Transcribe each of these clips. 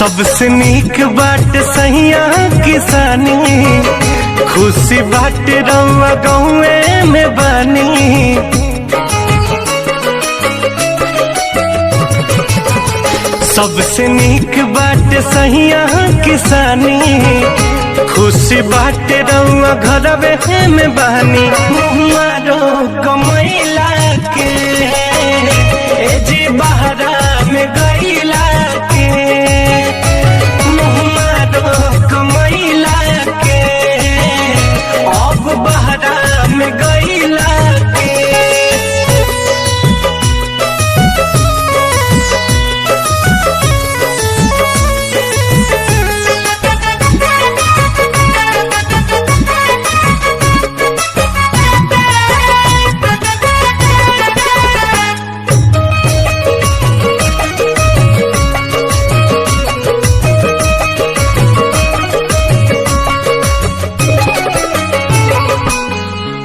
सबसे नीक बाट सहिया किसानी, खुशी बाट रउआ गौए में बानी। सबसे नीक बाट सहिया किसानी, खुशी बाट रउआ घरवे में बानी। मारो कमैला के जी बहरा में गईला के, मारो कमैला के अब बहरा में गईला के।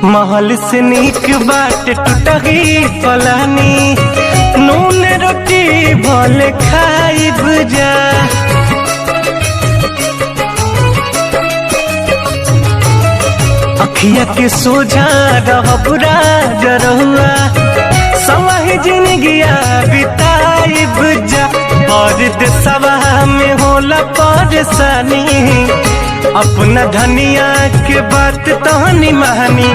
महल से नीक बाट टूटही पलानी, नून रोटी भले खाइब जा। अखिया के सोझा रहब राजरहुआ, सवाही जिंदगिया बिताइब जा। और देशवा में होला परेशानी, अपना धनिया के बात तहनी महानी।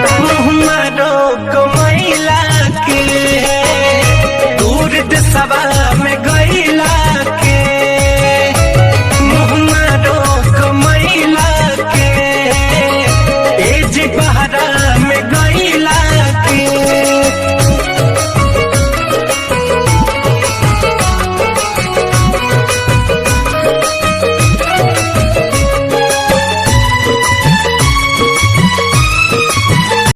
मारो